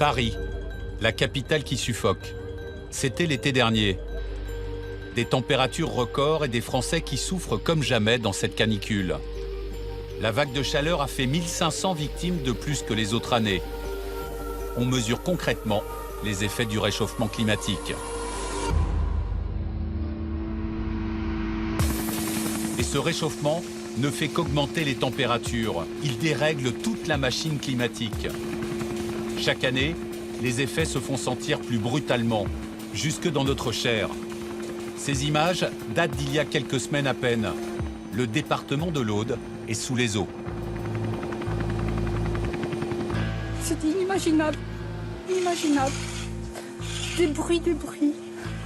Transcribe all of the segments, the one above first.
Paris, la capitale qui suffoque. C'était l'été dernier. Des températures records et des Français qui souffrent comme jamais dans cette canicule. La vague de chaleur a fait 1500 victimes de plus que les autres années. On mesure concrètement les effets du réchauffement climatique. Et ce réchauffement ne fait qu'augmenter les températures. Il dérègle toute la machine climatique. Chaque année, les effets se font sentir plus brutalement, jusque dans notre chair. Ces images datent d'il y a quelques semaines à peine. Le département de l'Aude est sous les eaux. C'était inimaginable, inimaginable. Des bruits,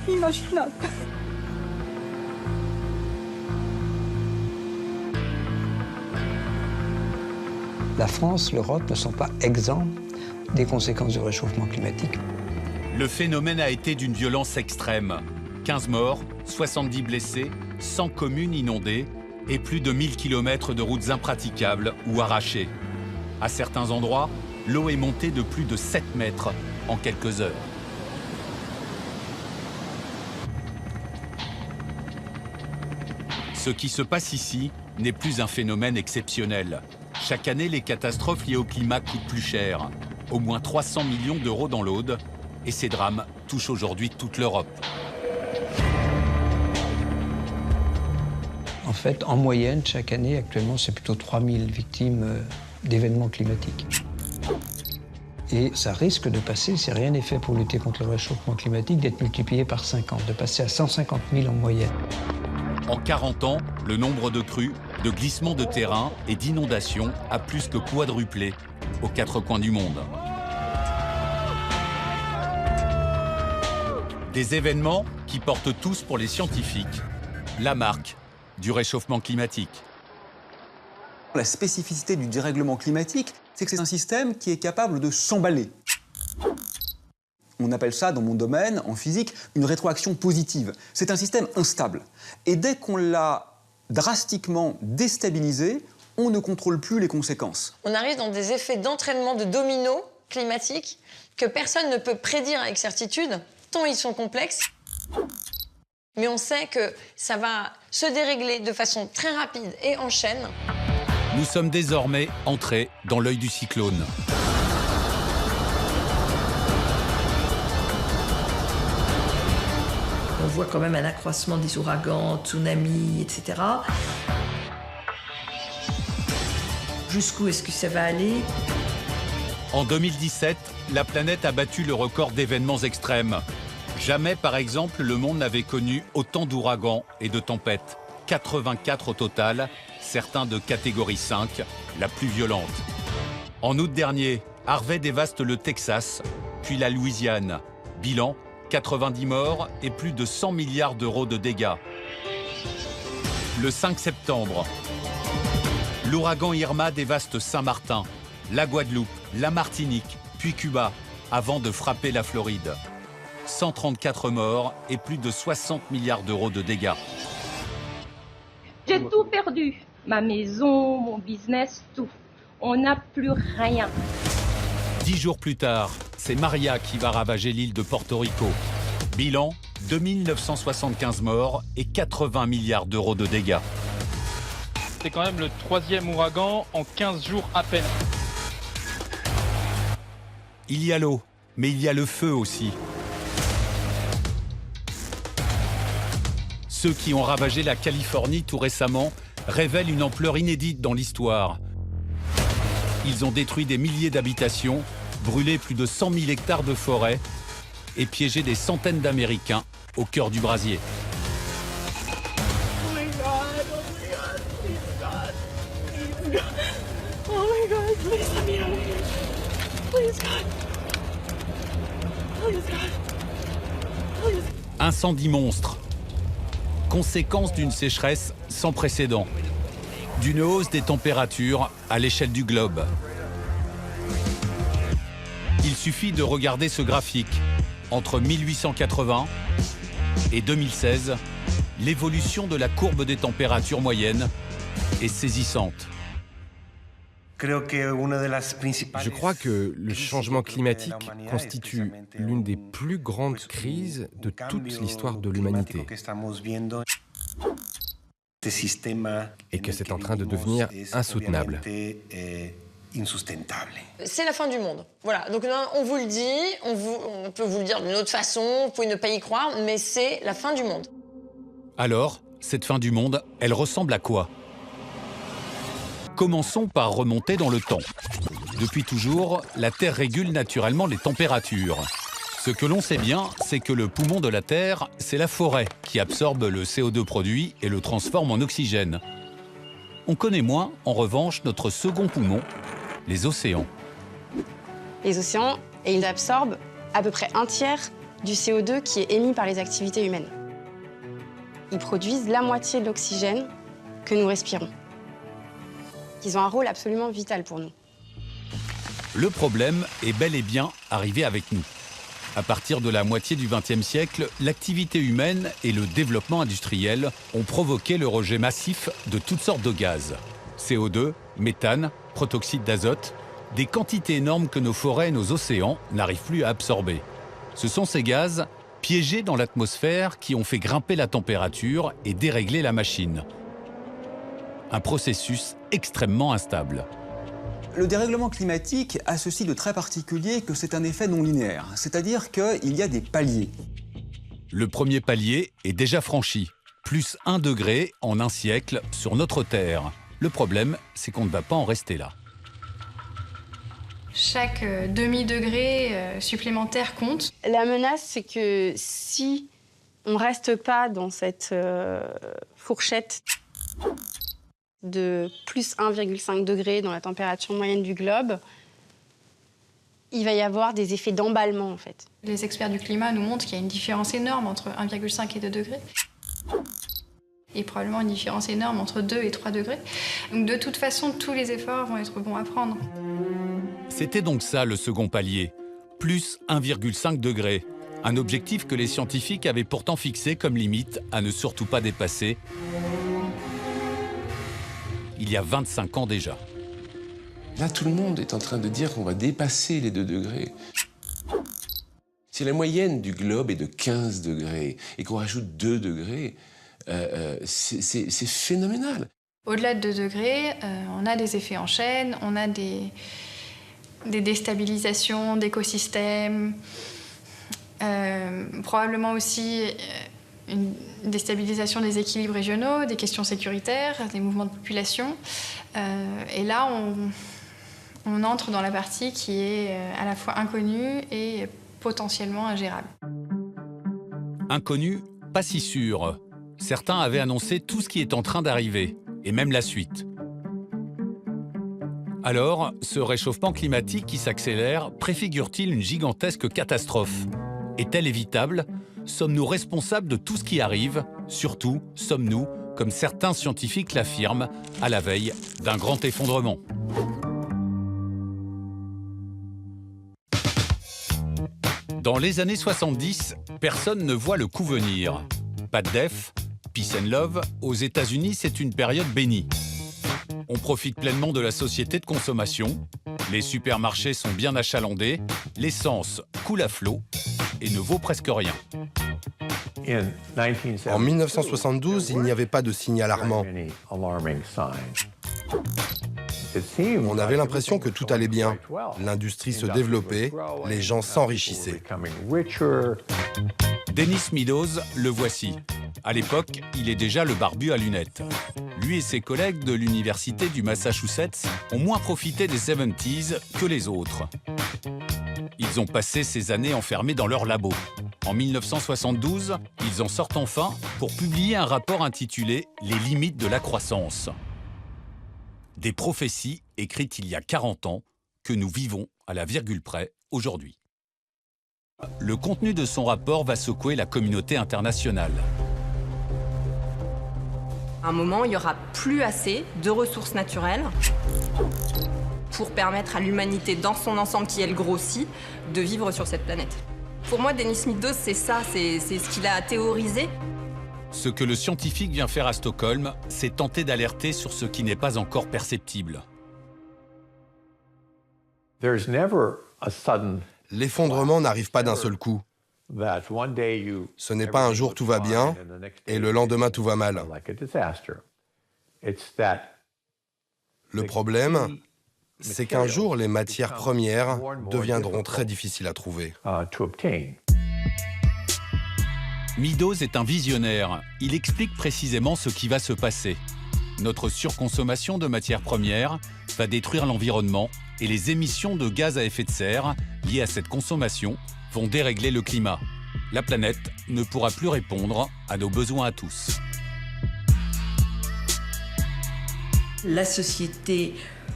inimaginable. La France, l'Europe ne sont pas exempts des conséquences du réchauffement climatique. Le phénomène a été d'une violence extrême. 15 morts, 70 blessés, 100 communes inondées et plus de 1000 km de routes impraticables ou arrachées. À certains endroits, l'eau est montée de plus de 7 mètres en quelques heures. Ce qui se passe ici n'est plus un phénomène exceptionnel. Chaque année, les catastrophes liées au climat coûtent plus cher. Au moins 300 millions d'euros dans l'Aude. Et ces drames touchent aujourd'hui toute l'Europe. En fait, en moyenne, chaque année, actuellement, c'est plutôt 3000 victimes d'événements climatiques. Et ça risque de passer, si rien n'est fait pour lutter contre le réchauffement climatique, d'être multiplié par 50, de passer à 150 000 en moyenne. En 40 ans, le nombre de crues, de glissements de terrain et d'inondations a plus que quadruplé aux 4 coins du monde. Des événements qui portent tous pour les scientifiques la marque du réchauffement climatique. La spécificité du dérèglement climatique, c'est que c'est un système qui est capable de s'emballer. On appelle ça, dans mon domaine, en physique, une rétroaction positive. C'est un système instable. Et dès qu'on l'a drastiquement déstabilisé, on ne contrôle plus les conséquences. On arrive dans des effets d'entraînement de domino climatique que personne ne peut prédire avec certitude, tant ils sont complexes. Mais on sait que ça va se dérégler de façon très rapide et en chaîne. Nous sommes désormais entrés dans l'œil du cyclone. On voit quand même un accroissement des ouragans, tsunamis, etc. Jusqu'où est-ce que ça va aller? En 2017, la planète a battu le record d'événements extrêmes. Jamais, par exemple, le monde n'avait connu autant d'ouragans et de tempêtes. 84 au total, certains de catégorie 5, la plus violente. En août dernier, Harvey dévaste le Texas, puis la Louisiane. Bilan, 90 morts et plus de 100 milliards d'euros de dégâts. Le 5 septembre, l'ouragan Irma dévaste Saint-Martin, la Guadeloupe, la Martinique, puis Cuba, avant de frapper la Floride. 134 morts et plus de 60 milliards d'euros de dégâts. J'ai tout perdu. Ma maison, mon business, tout. On n'a plus rien. 10 jours plus tard, c'est Maria qui va ravager l'île de Porto Rico. Bilan, 2975 morts et 80 milliards d'euros de dégâts. C'est quand même le 3e ouragan en 15 jours à peine. Il y a l'eau, mais il y a le feu aussi. Ceux qui ont ravagé la Californie tout récemment révèlent une ampleur inédite dans l'histoire. Ils ont détruit des milliers d'habitations, brûlé plus de 100 000 hectares de forêt et piégé des centaines d'Américains au cœur du brasier. Oh my God, oh my God, please God, please God. Oh my God, please let me out. Please God. Please God. Please. Incendie monstre. Conséquence d'une sécheresse sans précédent. D'une hausse des températures à l'échelle du globe. Il suffit de regarder ce graphique. Entre 1880 et 2016, l'évolution de la courbe des températures moyennes est saisissante. Je crois que le changement climatique constitue l'une des plus grandes crises de toute l'histoire de l'humanité et que c'est en train de devenir insoutenable. C'est la fin du monde. Voilà, donc on vous le dit, on peut vous le dire d'une autre façon, vous pouvez ne pas y croire, mais c'est la fin du monde. Alors, cette fin du monde, elle ressemble à quoi? Commençons par remonter dans le temps. Depuis toujours, la Terre régule naturellement les températures. Ce que l'on sait bien, c'est que le poumon de la Terre, c'est la forêt qui absorbe le CO2 produit et le transforme en oxygène. On connaît moins, en revanche, notre second poumon, les océans. Les océans, ils absorbent à peu près un tiers du CO2 qui est émis par les activités humaines. Ils produisent la moitié de l'oxygène que nous respirons. Ils ont un rôle absolument vital pour nous. Le problème est bel et bien arrivé avec nous. À partir de la moitié du XXe siècle, l'activité humaine et le développement industriel ont provoqué le rejet massif de toutes sortes de gaz. CO2, méthane, protoxyde d'azote, des quantités énormes que nos forêts et nos océans n'arrivent plus à absorber. Ce sont ces gaz, piégés dans l'atmosphère, qui ont fait grimper la température et dérégler la machine. Un processus extrêmement instable. Le dérèglement climatique a ceci de très particulier que c'est un effet non linéaire, c'est-à-dire qu'il y a des paliers. Le premier palier est déjà franchi, plus 1 degré en un siècle sur notre Terre. Le problème, c'est qu'on ne va pas en rester là. Chaque demi-degré supplémentaire compte. La menace, c'est que si on ne reste pas dans cette fourchette de plus 1,5 degré dans la température moyenne du globe, il va y avoir des effets d'emballement, en fait. Les experts du climat nous montrent qu'il y a une différence énorme entre 1,5 et 2 degrés. Et probablement une différence énorme entre 2 et 3 degrés. Donc de toute façon, tous les efforts vont être bons à prendre. C'était donc ça le second palier, plus 1,5 degré. Un objectif que les scientifiques avaient pourtant fixé comme limite à ne surtout pas dépasser il y a 25 ans déjà. Là, tout le monde est en train de dire qu'on va dépasser les 2 degrés. Si la moyenne du globe est de 15 degrés et qu'on rajoute 2 degrés, c'est phénoménal. Au-delà de 2 degrés, on a des effets en chaîne, on a des déstabilisations d'écosystèmes, probablement aussi une déstabilisation des équilibres régionaux, des questions sécuritaires, des mouvements de population. Et là, on entre dans la partie qui est à la fois inconnue et potentiellement ingérable. Inconnu, pas si sûr. Certains avaient annoncé tout ce qui est en train d'arriver, et même la suite. Alors, ce réchauffement climatique qui s'accélère préfigure-t-il une gigantesque catastrophe? Est-elle évitable? Sommes-nous responsables de tout ce qui arrive? Surtout, sommes-nous, comme certains scientifiques l'affirment, à la veille d'un grand effondrement? Dans les années 70, personne ne voit le coup venir. Pas de def, peace and love, aux États-Unis, c'est une période bénie. On profite pleinement de la société de consommation, les supermarchés sont bien achalandés, l'essence coule à flot et ne vaut presque rien. En 1972, il n'y avait pas de signe alarmant. On avait l'impression que tout allait bien. L'industrie se développait, les gens s'enrichissaient. Dennis Meadows, le voici. À l'époque, il est déjà le barbu à lunettes. Lui et ses collègues de l'université du Massachusetts ont moins profité des 70s que les autres. Ils ont passé ces années enfermés dans leur labo. En 1972, ils en sortent enfin pour publier un rapport intitulé « Les limites de la croissance ». Des prophéties écrites il y a 40 ans que nous vivons à la virgule près aujourd'hui. Le contenu de son rapport va secouer la communauté internationale. À un moment, il n'y aura plus assez de ressources naturelles pour permettre à l'humanité dans son ensemble, qui elle grossit, de vivre sur cette planète. Pour moi, Dennis Meadows, c'est ça, c'est ce qu'il a théorisé. Ce que le scientifique vient faire à Stockholm, c'est tenter d'alerter sur ce qui n'est pas encore perceptible. L'effondrement n'arrive pas d'un seul coup. Ce n'est pas un jour tout va bien et le lendemain tout va mal. Le problème, c'est qu'un jour, les matières premières deviendront très difficiles à trouver. Meadows est un visionnaire. Il explique précisément ce qui va se passer. Notre surconsommation de matières premières va détruire l'environnement et les émissions de gaz à effet de serre liées à cette consommation vont dérégler le climat. La planète ne pourra plus répondre à nos besoins à tous. La société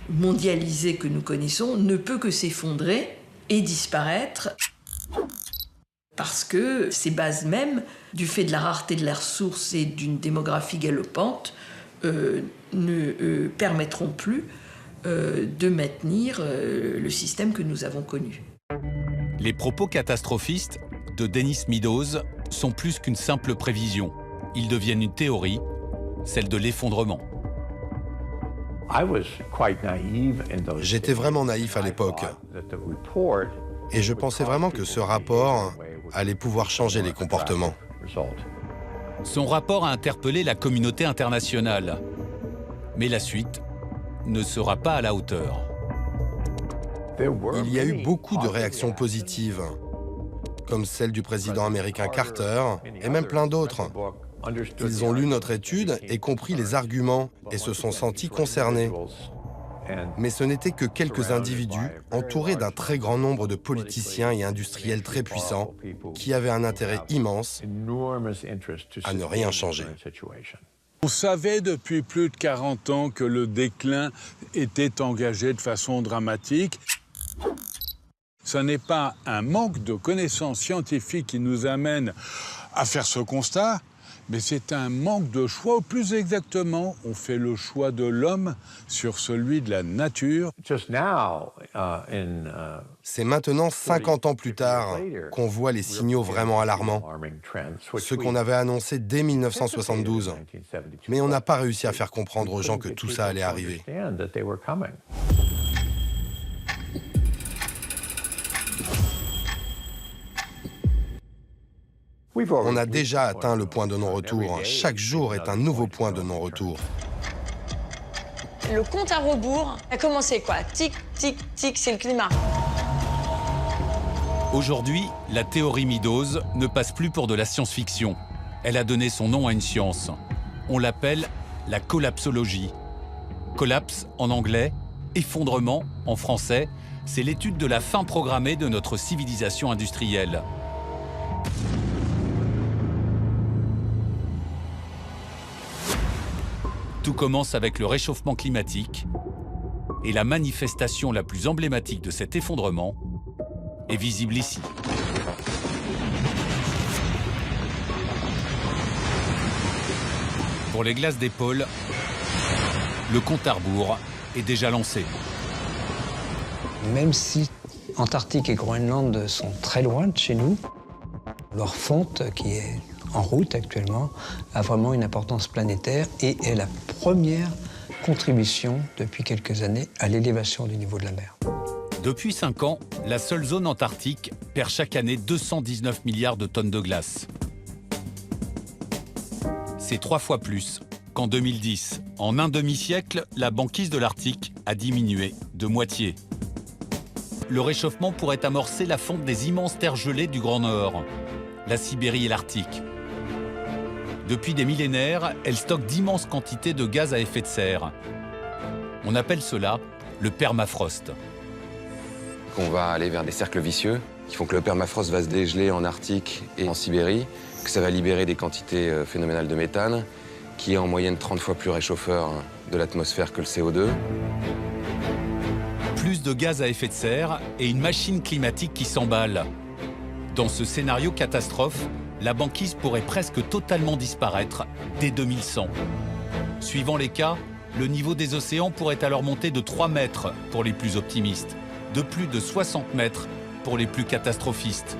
mondialisée que nous connaissons ne peut que s'effondrer et disparaître parce que ces bases mêmes, du fait de la rareté de la ressource et d'une démographie galopante, ne permettront plus de maintenir le système que nous avons connu. Les propos catastrophistes de Dennis Meadows sont plus qu'une simple prévision. Ils deviennent une théorie, celle de l'effondrement. J'étais vraiment naïf à l'époque. Et je pensais vraiment que ce rapport allait pouvoir changer les comportements. Son rapport a interpellé la communauté internationale. Mais la suite ne sera pas à la hauteur. Il y a eu beaucoup de réactions positives, comme celle du président américain Carter, et même plein d'autres. Ils ont lu notre étude et compris les arguments et se sont sentis concernés. Mais ce n'étaient que quelques individus entourés d'un très grand nombre de politiciens et industriels très puissants qui avaient un intérêt immense à ne rien changer. On savait depuis plus de 40 ans que le déclin était engagé de façon dramatique. Ce n'est pas un manque de connaissances scientifiques qui nous amène à faire ce constat, mais c'est un manque de choix, ou plus exactement, on fait le choix de l'homme sur celui de la nature. C'est maintenant, 50 ans plus tard, qu'on voit les signaux vraiment alarmants. Ce qu'on avait annoncé dès 1972. Mais on n'a pas réussi à faire comprendre aux gens que tout ça allait arriver. On a déjà atteint le point de non-retour. Chaque jour est un nouveau point de non-retour. Le compte à rebours a commencé quoi? Tic, tic, tic, c'est le climat. Aujourd'hui, la théorie Meadows ne passe plus pour de la science-fiction. Elle a donné son nom à une science. On l'appelle la collapsologie. Collapse en anglais, effondrement en français, c'est l'étude de la fin programmée de notre civilisation industrielle. Tout commence avec le réchauffement climatique et la manifestation la plus emblématique de cet effondrement est visible ici. Pour les glaces des pôles, le compte à rebours est déjà lancé. Même si Antarctique et Groenland sont très loin de chez nous, leur fonte, qui est en route actuellement, a vraiment une importance planétaire et est la première contribution depuis quelques années à l'élévation du niveau de la mer. Depuis 5 ans, la seule zone antarctique perd chaque année 219 milliards de tonnes de glace. C'est 3 fois plus qu'en 2010. En un demi-siècle, la banquise de l'Arctique a diminué de moitié. Le réchauffement pourrait amorcer la fonte des immenses terres gelées du Grand Nord, la Sibérie et l'Arctique. Depuis des millénaires, elles stockent d'immenses quantités de gaz à effet de serre. On appelle cela le permafrost. On va aller vers des cercles vicieux qui font que le permafrost va se dégeler en Arctique et en Sibérie, que ça va libérer des quantités phénoménales de méthane, qui est en moyenne 30 fois plus réchauffeur de l'atmosphère que le CO2. Plus de gaz à effet de serre et une machine climatique qui s'emballe. Dans ce scénario catastrophe, la banquise pourrait presque totalement disparaître dès 2100. Suivant les cas, le niveau des océans pourrait alors monter de 3 mètres pour les plus optimistes, de plus de 60 mètres pour les plus catastrophistes,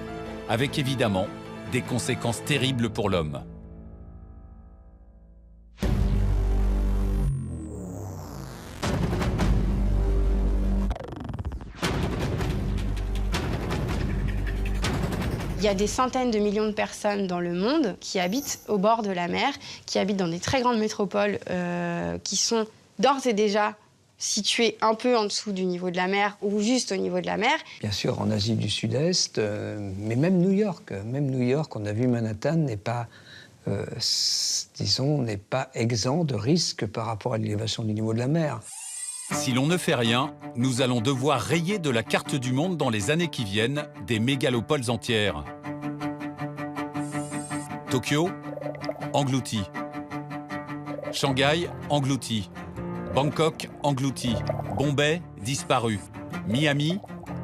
avec évidemment des conséquences terribles pour l'homme. Il y a des centaines de millions de personnes dans le monde qui habitent au bord de la mer, qui habitent dans des très grandes métropoles qui sont d'ores et déjà situées un peu en dessous du niveau de la mer ou juste au niveau de la mer. Bien sûr, en Asie du Sud-Est, mais même New York. Même New York, on a vu Manhattan, n'est pas exempt de risque par rapport à l'élévation du niveau de la mer. Si l'on ne fait rien, nous allons devoir rayer de la carte du monde dans les années qui viennent des mégalopoles entières. Tokyo, englouti. Shanghai, englouti. Bangkok, englouti. Bombay, disparu. Miami,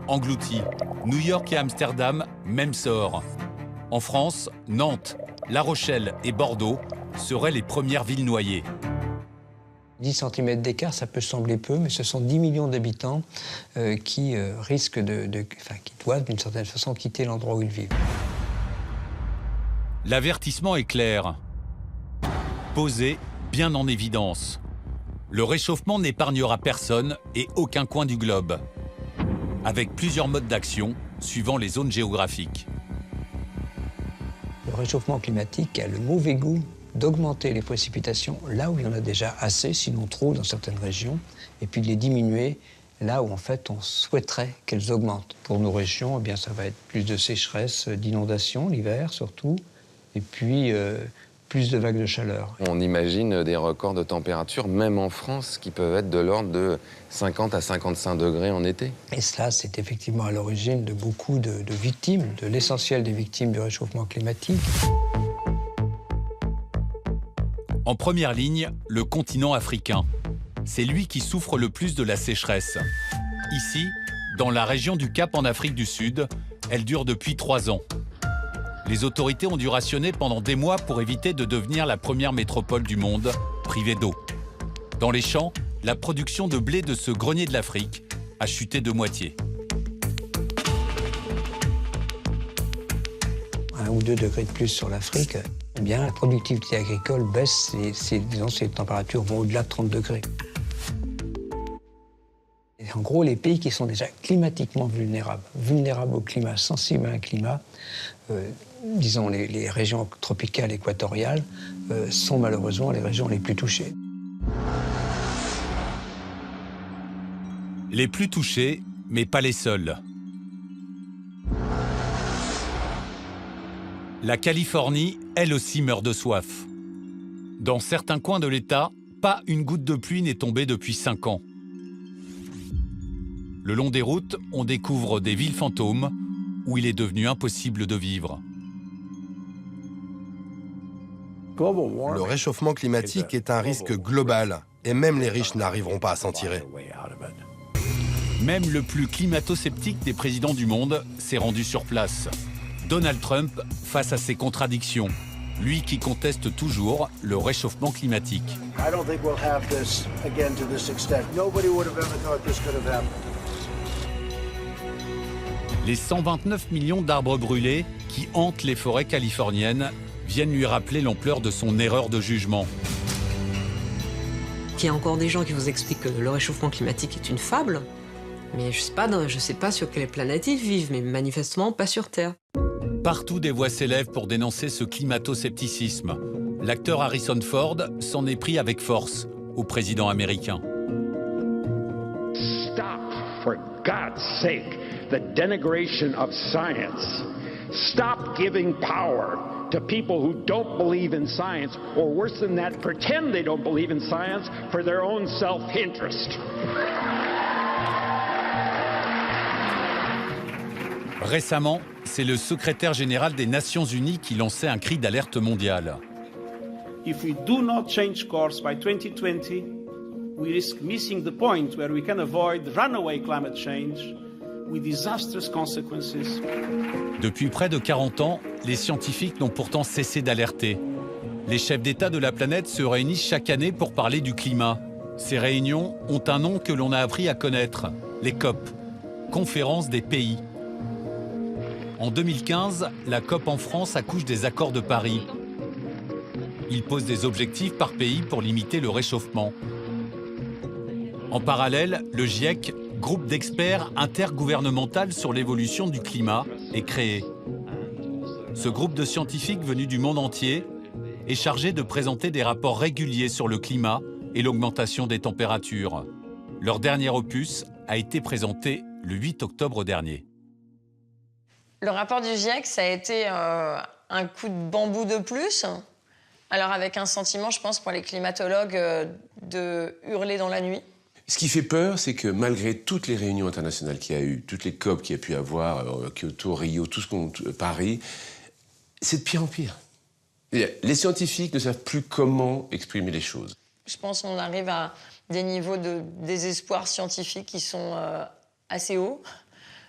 englouti. New York et Amsterdam, même sort. En France, Nantes, La Rochelle et Bordeaux seraient les premières villes noyées. 10 cm d'écart, ça peut sembler peu, mais ce sont 10 millions d'habitants qui risquent qui doivent d'une certaine façon quitter l'endroit où ils vivent. L'avertissement est clair. Posé bien en évidence. Le réchauffement n'épargnera personne et aucun coin du globe. Avec plusieurs modes d'action suivant les zones géographiques. Le réchauffement climatique a le mauvais goût d'augmenter les précipitations là où il y en a déjà assez, sinon trop dans certaines régions, et puis de les diminuer là où en fait on souhaiterait qu'elles augmentent. Pour nos régions, eh bien, ça va être plus de sécheresse, d'inondations l'hiver surtout, et puis plus de vagues de chaleur. On imagine des records de température, même en France, qui peuvent être de l'ordre de 50 à 55 degrés en été. Et cela, c'est effectivement à l'origine de beaucoup de victimes, de l'essentiel des victimes du réchauffement climatique. En première ligne, le continent africain. C'est lui qui souffre le plus de la sécheresse. Ici, dans la région du Cap en Afrique du Sud, elle dure depuis 3 ans. Les autorités ont dû rationner pendant des mois pour éviter de devenir la première métropole du monde privée d'eau. Dans les champs, la production de blé de ce grenier de l'Afrique a chuté de moitié. 1 ou 2 degrés de plus sur l'Afrique, eh bien, la productivité agricole baisse si les températures vont au-delà de 30 degrés. Et en gros, les pays qui sont déjà climatiquement vulnérables au climat, sensibles à un climat, disons les régions tropicales équatoriales, sont malheureusement les régions les plus touchées. Les plus touchés, mais pas les seuls. La Californie, elle aussi, meurt de soif. Dans certains coins de l'État, pas une goutte de pluie n'est tombée depuis 5 ans. Le long des routes, on découvre des villes fantômes où il est devenu impossible de vivre. Le réchauffement climatique est un risque global et même les riches n'arriveront pas à s'en tirer. Même le plus climato-sceptique des présidents du monde s'est rendu sur place. Donald Trump face à ces contradictions, lui qui conteste toujours le réchauffement climatique. Les 129 millions d'arbres brûlés qui hantent les forêts californiennes viennent lui rappeler l'ampleur de son erreur de jugement. Il y a encore des gens qui vous expliquent que le réchauffement climatique est une fable, mais je sais pas sur quelle planète ils vivent, mais manifestement pas sur Terre. Partout des voix s'élèvent pour dénoncer ce climato-scepticisme. L'acteur Harrison Ford s'en est pris avec force au président américain. Stop, for God's sake, the denigration of science. Stop giving power to people who don't believe in science, or worse than that, pretend they don't believe in science for their own self-interest. Récemment, c'est le secrétaire général des Nations Unies qui lançait un cri d'alerte mondial. If we do not change course by 2020, we risk missing the point where we can avoid runaway climate change with disastrous consequences. Depuis près de 40 ans, les scientifiques n'ont pourtant cessé d'alerter. Les chefs d'État de la planète se réunissent chaque année pour parler du climat. Ces réunions ont un nom que l'on a appris à connaître, les COP, Conférence des pays. En 2015, la COP en France accouche des accords de Paris. Il pose des objectifs par pays pour limiter le réchauffement. En parallèle, le GIEC, groupe d'experts intergouvernemental sur l'évolution du climat, est créé. Ce groupe de scientifiques venus du monde entier est chargé de présenter des rapports réguliers sur le climat et l'augmentation des températures. Leur dernier opus a été présenté le 8 octobre dernier. Le rapport du GIEC, ça a été un coup de bambou de plus. Alors avec un sentiment, je pense, pour les climatologues, de hurler dans la nuit. Ce qui fait peur, c'est que malgré toutes les réunions internationales qu'il y a eu, toutes les COP qu'il y a pu avoir, Kyoto, Rio, Paris, c'est de pire en pire. Les scientifiques ne savent plus comment exprimer les choses. Je pense qu'on arrive à des niveaux de désespoir scientifique qui sont assez hauts.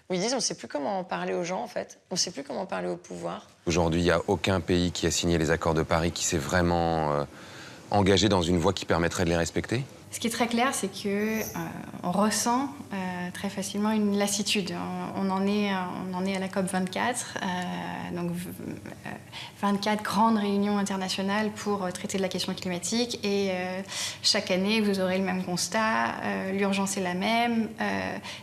Où ils disent on ne sait plus comment parler aux gens, en fait. On ne sait plus comment parler au pouvoir. Aujourd'hui, il n'y a aucun pays qui a signé les accords de Paris qui s'est vraiment engagé dans une voie qui permettrait de les respecter. Ce qui est très clair, c'est qu'on ressent très facilement une lassitude. On en est à la COP 24, donc 24 grandes réunions internationales pour traiter de la question climatique. Et chaque année, vous aurez le même constat, l'urgence est la même,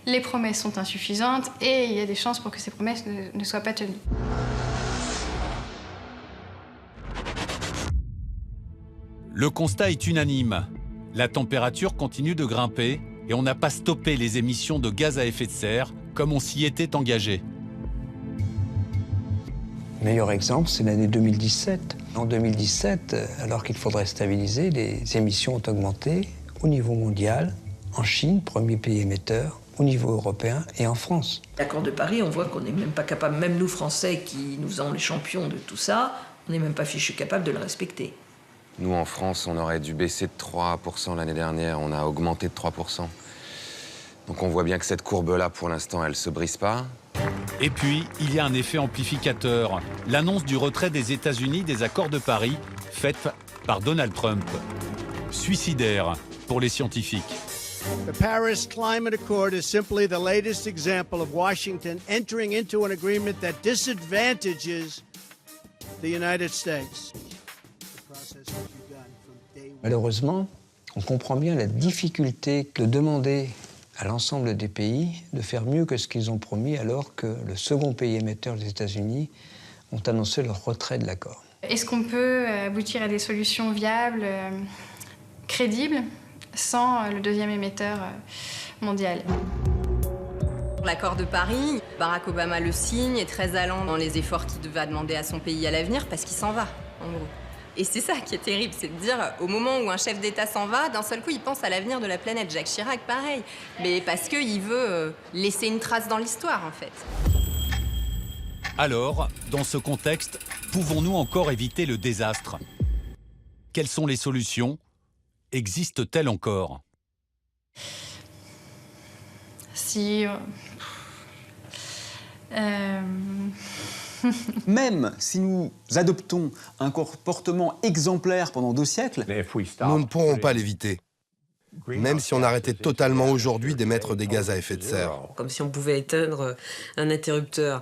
les promesses sont insuffisantes et il y a des chances pour que ces promesses ne soient pas tenues. Le constat est unanime. La température continue de grimper et on n'a pas stoppé les émissions de gaz à effet de serre comme on s'y était engagé. Le meilleur exemple, c'est l'année 2017. En 2017, alors qu'il faudrait stabiliser, les émissions ont augmenté au niveau mondial, en Chine, premier pays émetteur, au niveau européen et en France. L'accord de Paris, on voit qu'on n'est même pas capable, même nous Français qui nous sommes les champions de tout ça, on n'est même pas fichu capable de le respecter. Nous, en France, on aurait dû baisser de 3% l'année dernière. On a augmenté de 3%. Donc on voit bien que cette courbe-là, pour l'instant, elle ne se brise pas. Et puis, il y a un effet amplificateur. L'annonce du retrait des États-Unis des accords de Paris, faite par Donald Trump. Suicidaire pour les scientifiques. The Paris Climate Accord is simply the latest example of Washington entering into an agreement that disadvantages the United States. Malheureusement, on comprend bien la difficulté de demander à l'ensemble des pays de faire mieux que ce qu'ils ont promis alors que le second pays émetteur, les États-Unis, ont annoncé leur retrait de l'accord. Est-ce qu'on peut aboutir à des solutions viables, crédibles, sans le deuxième émetteur mondial ? L'accord de Paris, Barack Obama le signe, est très allant dans les efforts qu'il va demander à son pays à l'avenir parce qu'il s'en va, en gros. Et c'est ça qui est terrible, c'est de dire, au moment où un chef d'État s'en va, d'un seul coup, il pense à l'avenir de la planète. Jacques Chirac, pareil. Mais parce qu'il veut laisser une trace dans l'histoire, en fait. Alors, dans ce contexte, pouvons-nous encore éviter le désastre ? Quelles sont les solutions ? Existent-elles encore ? Si... Même si nous adoptons un comportement exemplaire pendant 2 siècles, nous ne pourrons pas l'éviter. Même si on arrêtait totalement aujourd'hui d'émettre des gaz à effet de serre. Comme si on pouvait éteindre un interrupteur.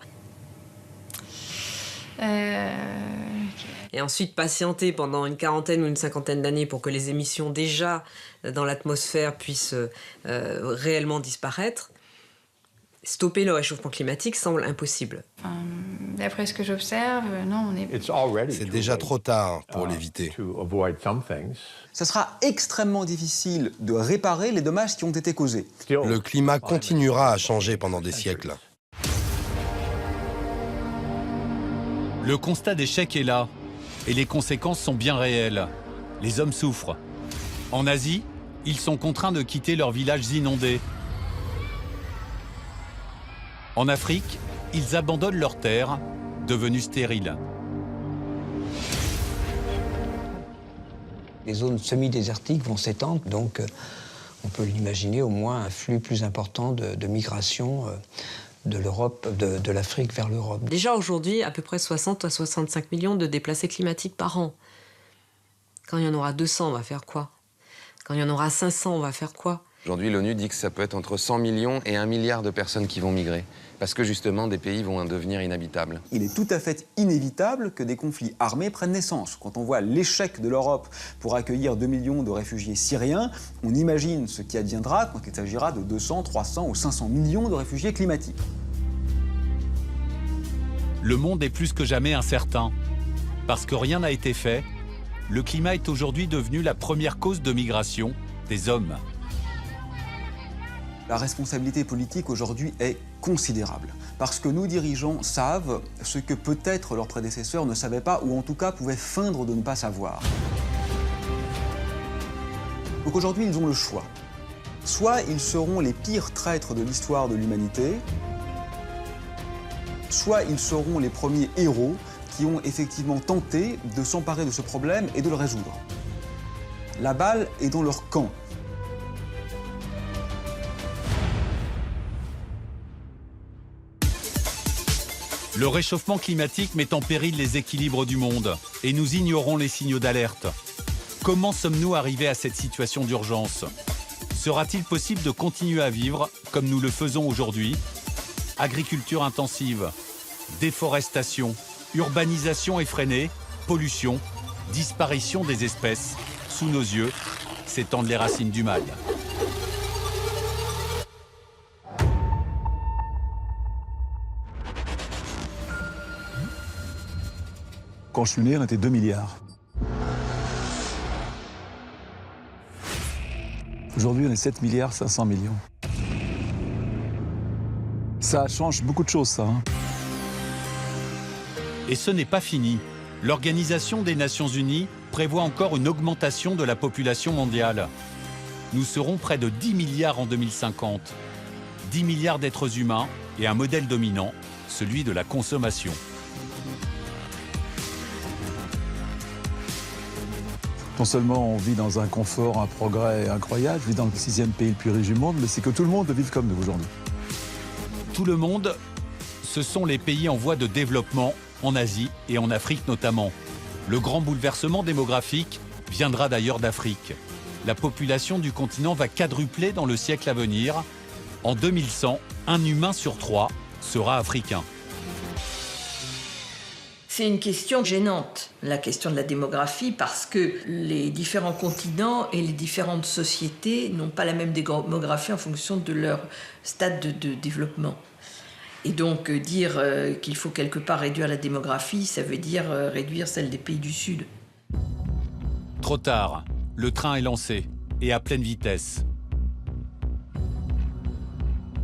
Et ensuite patienter pendant une quarantaine ou une cinquantaine d'années pour que les émissions déjà dans l'atmosphère puissent réellement disparaître. Stopper le réchauffement climatique semble impossible. D'après ce que j'observe, non, on est... C'est déjà trop tard pour l'éviter. ça sera extrêmement difficile de réparer les dommages qui ont été causés. Le climat continuera à changer pendant des siècles. Le constat d'échec est là, et les conséquences sont bien réelles. Les hommes souffrent. En Asie, ils sont contraints de quitter leurs villages inondés. En Afrique, ils abandonnent leurs terres, devenues stériles. Les zones semi-désertiques vont s'étendre, donc on peut l'imaginer au moins un flux plus important de migration de l'Europe, de l'Afrique vers l'Europe. Déjà aujourd'hui, à peu près 60 à 65 millions de déplacés climatiques par an. Quand il y en aura 200, on va faire quoi? Quand il y en aura 500, on va faire quoi? Aujourd'hui, l'ONU dit que ça peut être entre 100 millions et 1 milliard de personnes qui vont migrer. Parce que justement, des pays vont devenir inhabitables. Il est tout à fait inévitable que des conflits armés prennent naissance. Quand on voit l'échec de l'Europe pour accueillir 2 millions de réfugiés syriens, on imagine ce qui adviendra quand il s'agira de 200, 300 ou 500 millions de réfugiés climatiques. Le monde est plus que jamais incertain. Parce que rien n'a été fait, le climat est aujourd'hui devenu la première cause de migration des hommes. La responsabilité politique aujourd'hui est considérable, parce que nos dirigeants savent ce que peut-être leurs prédécesseurs ne savaient pas, ou en tout cas pouvaient feindre de ne pas savoir. Donc aujourd'hui, ils ont le choix. Soit ils seront les pires traîtres de l'histoire de l'humanité, soit ils seront les premiers héros qui ont effectivement tenté de s'emparer de ce problème et de le résoudre. La balle est dans leur camp. Le réchauffement climatique met en péril les équilibres du monde et nous ignorons les signaux d'alerte. Comment sommes-nous arrivés à cette situation d'urgence? Sera-t-il possible de continuer à vivre comme nous le faisons aujourd'hui? Agriculture intensive, déforestation, urbanisation effrénée, pollution, disparition des espèces. Sous nos yeux, s'étendent les racines du mal. Quand je suis né, on était 2 milliards. Aujourd'hui, on est 7 milliards 500 millions. Ça change beaucoup de choses, ça. Et ce n'est pas fini. L'Organisation des Nations Unies prévoit encore une augmentation de la population mondiale. Nous serons près de 10 milliards en 2050. 10 milliards d'êtres humains et un modèle dominant, celui de la consommation. Non seulement on vit dans un confort, un progrès incroyable, je vis dans le 6e pays le plus riche du monde, mais c'est que tout le monde vive comme nous aujourd'hui. Tout le monde, ce sont les pays en voie de développement, en Asie et en Afrique notamment. Le grand bouleversement démographique viendra d'ailleurs d'Afrique. La population du continent va quadrupler dans le siècle à venir. En 2100, un humain sur 3 sera africain. C'est une question gênante, la question de la démographie, parce que les différents continents et les différentes sociétés n'ont pas la même démographie en fonction de leur stade de développement. Et donc dire qu'il faut quelque part réduire la démographie, ça veut dire réduire celle des pays du Sud. Trop tard, le train est lancé et à pleine vitesse.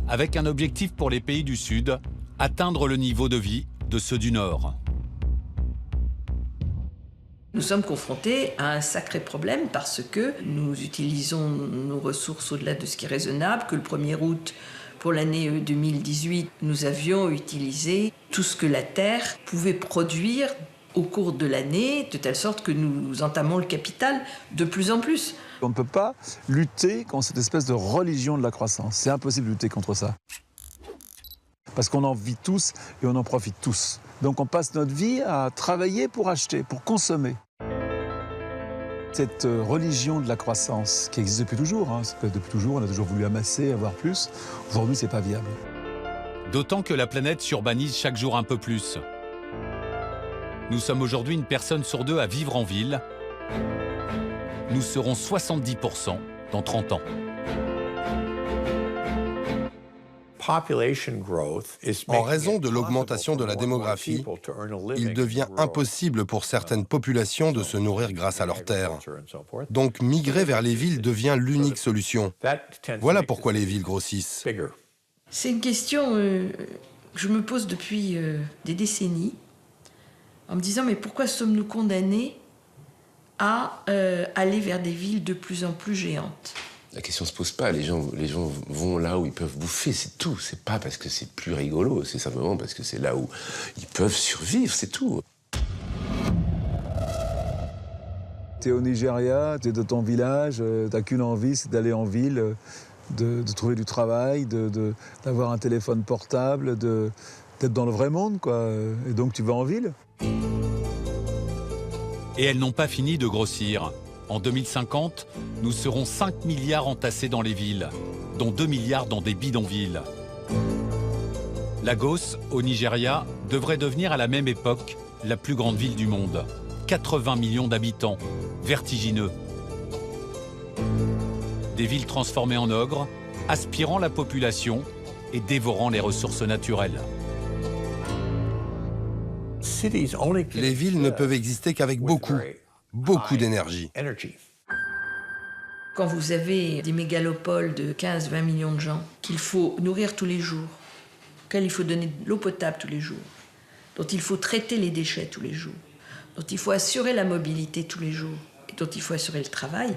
Avec un objectif pour les pays du Sud, atteindre le niveau de vie de ceux du Nord. Nous sommes confrontés à un sacré problème parce que nous utilisons nos ressources au-delà de ce qui est raisonnable, que le 1er août, pour l'année 2018, nous avions utilisé tout ce que la Terre pouvait produire au cours de l'année, de telle sorte que nous entamons le capital de plus en plus. On ne peut pas lutter contre cette espèce de religion de la croissance. C'est impossible de lutter contre ça. Parce qu'on en vit tous et on en profite tous. Donc on passe notre vie à travailler pour acheter, pour consommer. Cette religion de la croissance qui existe depuis toujours, depuis toujours, on a toujours voulu amasser, avoir plus. Aujourd'hui, c'est pas viable. D'autant que la planète s'urbanise chaque jour un peu plus. Nous sommes aujourd'hui une personne sur 2 à vivre en ville. Nous serons 70% dans 30 ans. En raison de l'augmentation de la démographie, il devient impossible pour certaines populations de se nourrir grâce à leurs terres. Donc migrer vers les villes devient l'unique solution. Voilà pourquoi les villes grossissent. C'est une question que je me pose depuis des décennies, en me disant mais pourquoi sommes-nous condamnés à aller vers des villes de plus en plus géantes ? La question se pose pas, les gens vont là où ils peuvent bouffer, c'est tout. C'est pas parce que c'est plus rigolo, c'est simplement parce que c'est là où ils peuvent survivre, c'est tout. T'es au Nigeria, t'es de ton village, t'as qu'une envie, c'est d'aller en ville, de trouver du travail, d'avoir un téléphone portable, d'être dans le vrai monde, quoi. Et donc tu vas en ville. Et elles n'ont pas fini de grossir. En 2050, nous serons 5 milliards entassés dans les villes, dont 2 milliards dans des bidonvilles. Lagos, au Nigeria, devrait devenir à la même époque la plus grande ville du monde. 80 millions d'habitants, vertigineux. Des villes transformées en ogres, aspirant la population et dévorant les ressources naturelles. Les villes ne peuvent exister qu'avec beaucoup d'énergie. Quand vous avez des mégalopoles de 15-20 millions de gens qu'il faut nourrir tous les jours, auxquels il faut donner de l'eau potable tous les jours, dont il faut traiter les déchets tous les jours, dont il faut assurer la mobilité tous les jours et dont il faut assurer le travail,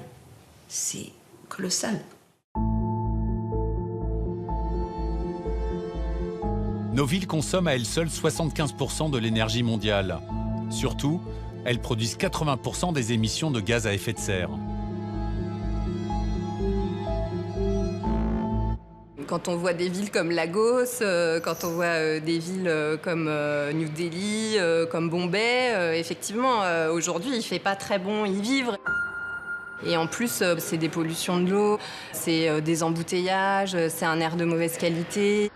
c'est colossal. Nos villes consomment à elles seules 75% de l'énergie mondiale. Surtout, elles produisent 80% des émissions de gaz à effet de serre. Quand on voit des villes comme Lagos, quand on voit des villes comme New Delhi, comme Bombay, effectivement, aujourd'hui, il ne fait pas très bon y vivre. Et en plus, c'est des pollutions de l'eau, c'est des embouteillages, c'est un air de mauvaise qualité.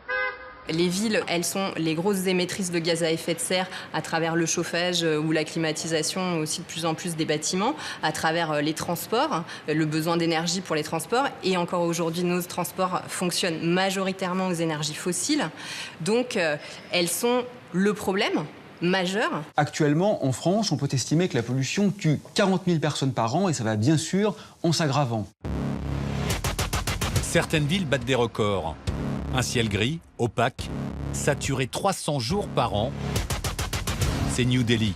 Les villes, elles sont les grosses émettrices de gaz à effet de serre à travers le chauffage ou la climatisation aussi de plus en plus des bâtiments, à travers les transports, le besoin d'énergie pour les transports. Et encore aujourd'hui, nos transports fonctionnent majoritairement aux énergies fossiles. Donc, elles sont le problème majeur. Actuellement, en France, on peut estimer que la pollution tue 40 000 personnes par an et ça va bien sûr en s'aggravant. Certaines villes battent des records. Un ciel gris, opaque, saturé 300 jours par an, c'est New Delhi.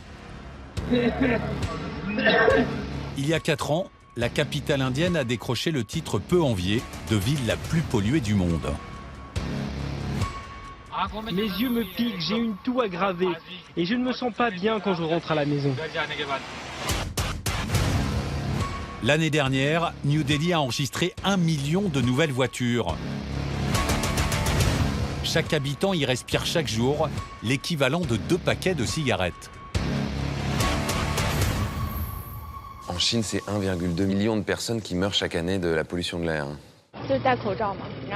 Il y a 4 ans, la capitale indienne a décroché le titre peu envié de ville la plus polluée du monde. Mes yeux me piquent, j'ai une toux aggravée et je ne me sens pas bien quand je rentre à la maison. L'année dernière, New Delhi a enregistré 1 million de nouvelles voitures. Chaque habitant y respire chaque jour l'équivalent de 2 paquets de cigarettes. En Chine, c'est 1,2 million de personnes qui meurent chaque année de la pollution de l'air.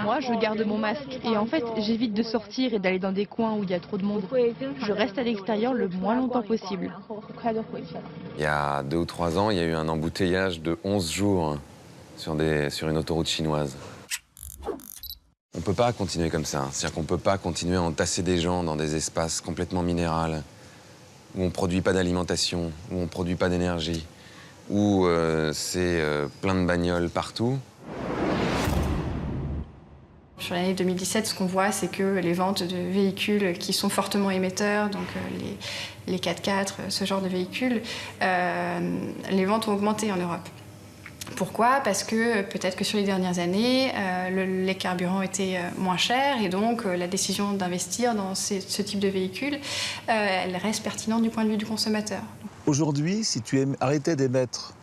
Moi, je garde mon masque et en fait, j'évite de sortir et d'aller dans des coins où il y a trop de monde. Je reste à l'extérieur le moins longtemps possible. Il y a 2 ou 3 ans, il y a eu un embouteillage de 11 jours sur une autoroute chinoise. On ne peut pas continuer comme ça. C'est-à-dire qu'on ne peut pas continuer à entasser des gens dans des espaces complètement minérales, où on ne produit pas d'alimentation, où on ne produit pas d'énergie, où c'est plein de bagnoles partout. Sur l'année 2017, ce qu'on voit, c'est que les ventes de véhicules qui sont fortement émetteurs, donc les 4x4, ce genre de véhicules, les ventes ont augmenté en Europe. Pourquoi ? Parce que peut-être que sur les dernières années, les carburants étaient moins chers et donc la décision d'investir dans ce type de véhicule, elle reste pertinente du point de vue du consommateur. Aujourd'hui, si tu arrêtais d'émettre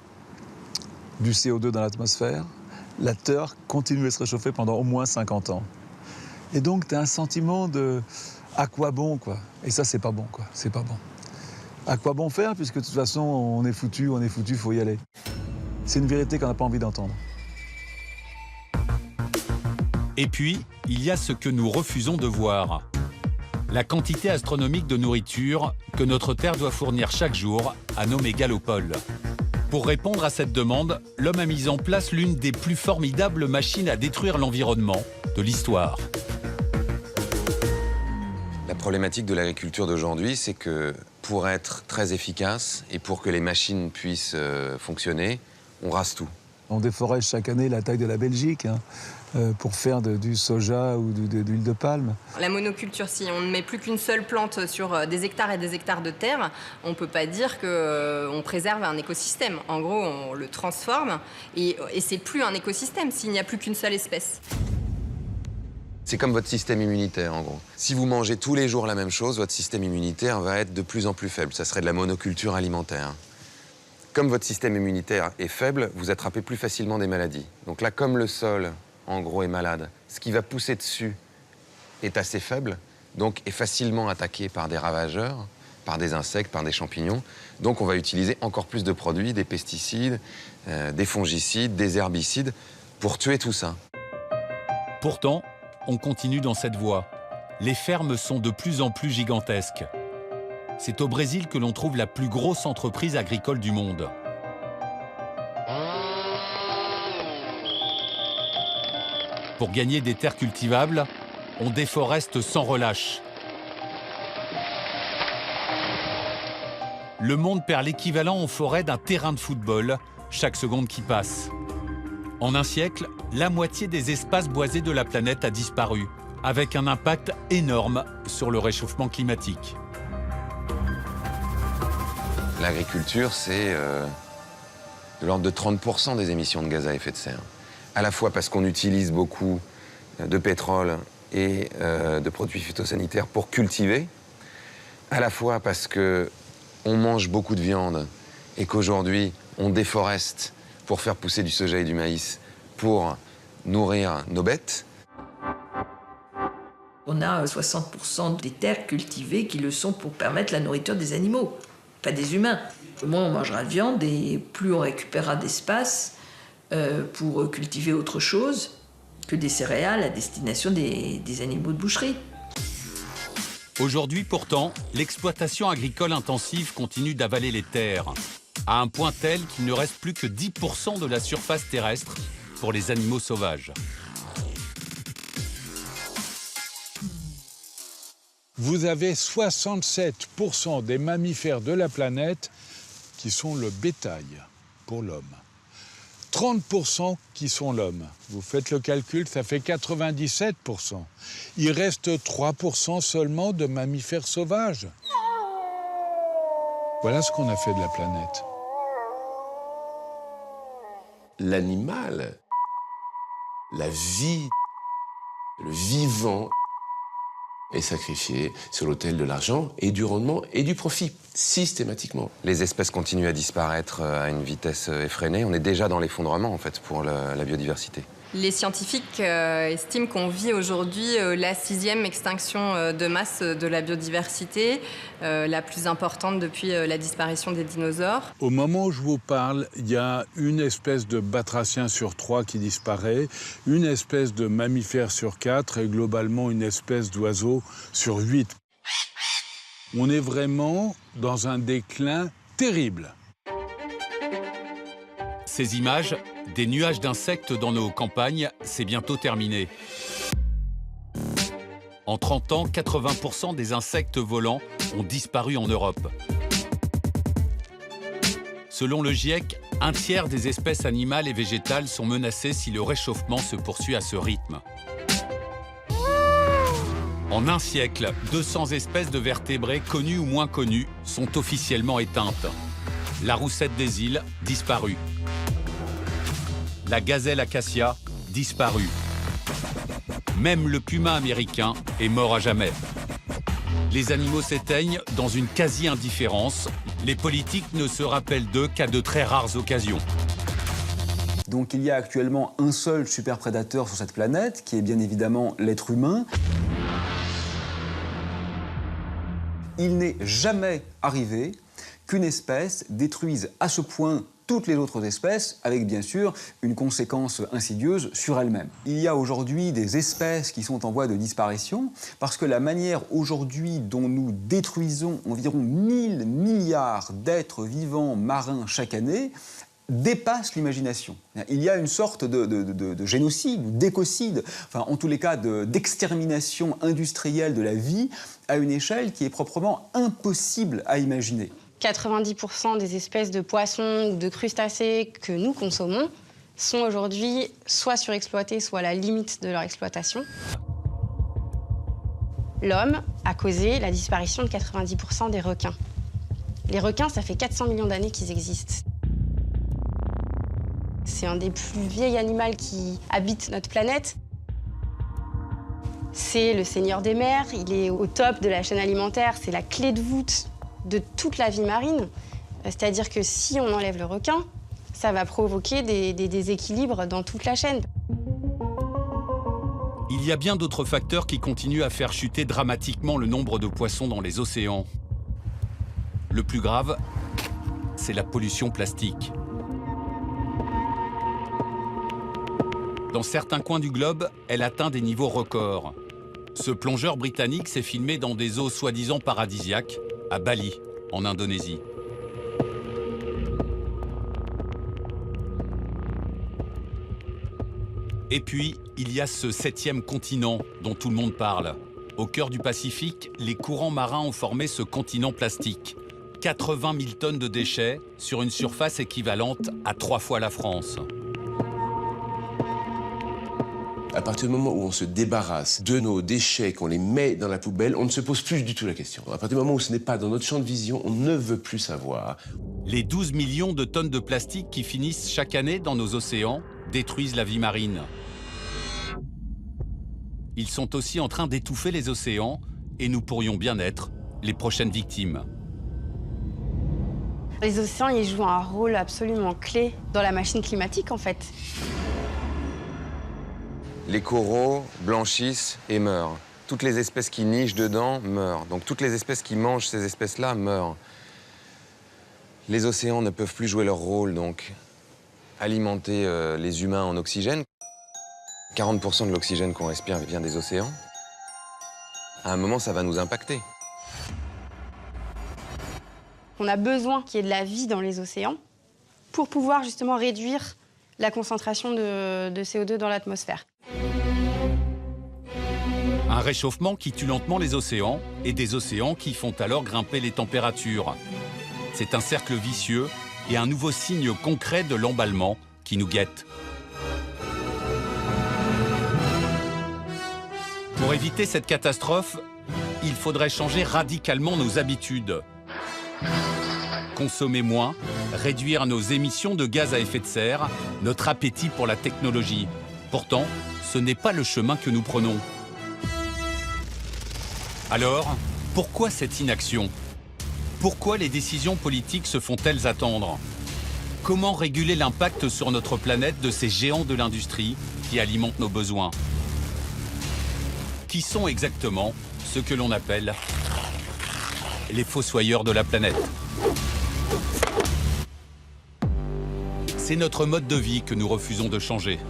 du CO2 dans l'atmosphère, la Terre continue à se réchauffer pendant au moins 50 ans. Et donc, tu as un sentiment de « à quoi bon ?» quoi. Et ça, c'est pas bon, quoi. C'est pas bon. À quoi bon faire, puisque de toute façon, on est foutu, il faut y aller. C'est une vérité qu'on n'a pas envie d'entendre. Et puis, il y a ce que nous refusons de voir. La quantité astronomique de nourriture que notre Terre doit fournir chaque jour à nos mégalopoles. Pour répondre à cette demande, l'homme a mis en place l'une des plus formidables machines à détruire l'environnement de l'histoire. La problématique de l'agriculture d'aujourd'hui, c'est que pour être très efficace et pour que les machines puissent fonctionner, on rase tout. On déforeste chaque année la taille de la Belgique pour faire du soja ou de l'huile de palme. La monoculture, si on ne met plus qu'une seule plante sur des hectares et des hectares de terre, on ne peut pas dire qu'on préserve un écosystème. En gros, on le transforme et c'est plus un écosystème s'il n'y a plus qu'une seule espèce. C'est comme votre système immunitaire, en gros. Si vous mangez tous les jours la même chose, votre système immunitaire va être de plus en plus faible. Ça serait de la monoculture alimentaire. Comme votre système immunitaire est faible, vous attrapez plus facilement des maladies. Donc là, comme le sol, en gros, est malade, ce qui va pousser dessus est assez faible, donc est facilement attaqué par des ravageurs, par des insectes, par des champignons. Donc on va utiliser encore plus de produits, des pesticides, des fongicides, des herbicides, pour tuer tout ça. Pourtant, on continue dans cette voie. Les fermes sont de plus en plus gigantesques. C'est au Brésil que l'on trouve la plus grosse entreprise agricole du monde. Pour gagner des terres cultivables, on déforeste sans relâche. le monde perd l'équivalent en forêt d'un terrain de football chaque seconde qui passe. En un siècle, la moitié des espaces boisés de la planète a disparu, avec un impact énorme sur le réchauffement climatique. L'agriculture, c'est de l'ordre de 30% des émissions de gaz à effet de serre. À la fois parce qu'on utilise beaucoup de pétrole et de produits phytosanitaires pour cultiver, à la fois parce qu'on mange beaucoup de viande et qu'aujourd'hui, on déforeste pour faire pousser du soja et du maïs pour nourrir nos bêtes. On a 60% des terres cultivées qui le sont pour permettre la nourriture des animaux, pas des humains. Moins on mangera de viande et plus on récupérera d'espace pour cultiver autre chose que des céréales à destination des animaux de boucherie. Aujourd'hui, pourtant, l'exploitation agricole intensive continue d'avaler les terres, à un point tel qu'il ne reste plus que 10% de la surface terrestre pour les animaux sauvages. Vous avez 67% des mammifères de la planète qui sont le bétail pour l'homme. 30% qui sont l'homme. Vous faites le calcul, ça fait 97%. Il reste 3% seulement de mammifères sauvages. Voilà ce qu'on a fait de la planète. L'animal, la vie, le vivant est sacrifié sur l'autel de l'argent et du rendement et du profit, systématiquement. Les espèces continuent à disparaître à une vitesse effrénée. On est déjà dans l'effondrement, en fait, pour la biodiversité. Les scientifiques estiment qu'on vit aujourd'hui la 6e extinction de masse de la biodiversité, la plus importante depuis la disparition des dinosaures. Au moment où je vous parle, il y a une espèce de batracien sur 3 qui disparaît, une espèce de mammifère sur 4 et globalement une espèce d'oiseau sur 8. On est vraiment dans un déclin terrible. Ces images, des nuages d'insectes dans nos campagnes, c'est bientôt terminé. En 30 ans, 80% des insectes volants ont disparu en Europe. Selon le GIEC, un tiers des espèces animales et végétales sont menacées si le réchauffement se poursuit à ce rythme. En un siècle, 200 espèces de vertébrés connues ou moins connues sont officiellement éteintes. La roussette des îles, disparue. La gazelle acacia, disparue. Même le puma américain est mort à jamais. Les animaux s'éteignent dans une quasi-indifférence. Les politiques ne se rappellent d'eux qu'à de très rares occasions. Donc il y a actuellement un seul superprédateur sur cette planète, qui est bien évidemment l'être humain. Il n'est jamais arrivé qu'une espèce détruise à ce point toutes les autres espèces, avec bien sûr une conséquence insidieuse sur elles-mêmes. Il y a aujourd'hui des espèces qui sont en voie de disparition parce que la manière aujourd'hui dont nous détruisons environ 1000 milliards d'êtres vivants marins chaque année dépasse l'imagination. Il y a une sorte de génocide, d'écocide, enfin en tous les cas d'extermination industrielle de la vie à une échelle qui est proprement impossible à imaginer. 90% des espèces de poissons ou de crustacés que nous consommons sont aujourd'hui soit surexploitées, soit à la limite de leur exploitation. L'homme a causé la disparition de 90% des requins. Les requins, ça fait 400 millions d'années qu'ils existent. C'est un des plus vieils animaux qui habitent notre planète. C'est le seigneur des mers, il est au top de la chaîne alimentaire, c'est la clé de voûte de toute la vie marine. C'est-à-dire que si on enlève le requin, ça va provoquer des déséquilibres dans toute la chaîne. Il y a bien d'autres facteurs qui continuent à faire chuter dramatiquement le nombre de poissons dans les océans. Le plus grave, c'est la pollution plastique. Dans certains coins du globe, elle atteint des niveaux records. Ce plongeur britannique s'est filmé dans des eaux soi-disant paradisiaques, à Bali, en Indonésie. Et puis, il y a ce 7e continent dont tout le monde parle. Au cœur du Pacifique, les courants marins ont formé ce continent plastique. 80 000 tonnes de déchets sur une surface équivalente à 3 fois la France. À partir du moment où on se débarrasse de nos déchets, qu'on les met dans la poubelle, on ne se pose plus du tout la question. À partir du moment où ce n'est pas dans notre champ de vision, on ne veut plus savoir. Les 12 millions de tonnes de plastique qui finissent chaque année dans nos océans détruisent la vie marine. Ils sont aussi en train d'étouffer les océans et nous pourrions bien être les prochaines victimes. Les océans, ils jouent un rôle absolument clé dans la machine climatique, en fait. Les coraux blanchissent et meurent. Toutes les espèces qui nichent dedans meurent. Donc toutes les espèces qui mangent ces espèces-là meurent. Les océans ne peuvent plus jouer leur rôle, donc alimenter les humains en oxygène. 40% de l'oxygène qu'on respire vient des océans. À un moment, ça va nous impacter. On a besoin qu'il y ait de la vie dans les océans pour pouvoir justement réduire la concentration de CO2 dans l'atmosphère. Un réchauffement qui tue lentement les océans et des océans qui font alors grimper les températures. C'est un cercle vicieux et un nouveau signe concret de l'emballement qui nous guette. Pour éviter cette catastrophe, il faudrait changer radicalement nos habitudes. Consommer moins, réduire nos émissions de gaz à effet de serre, notre appétit pour la technologie. Pourtant, ce n'est pas le chemin que nous prenons. Alors, pourquoi cette inaction? Pourquoi les décisions politiques se font-elles attendre? Comment réguler l'impact sur notre planète de ces géants de l'industrie qui alimentent nos besoins? Qui sont exactement ceux que l'on appelle les fossoyeurs de la planète? C'est notre mode de vie que nous refusons de changer.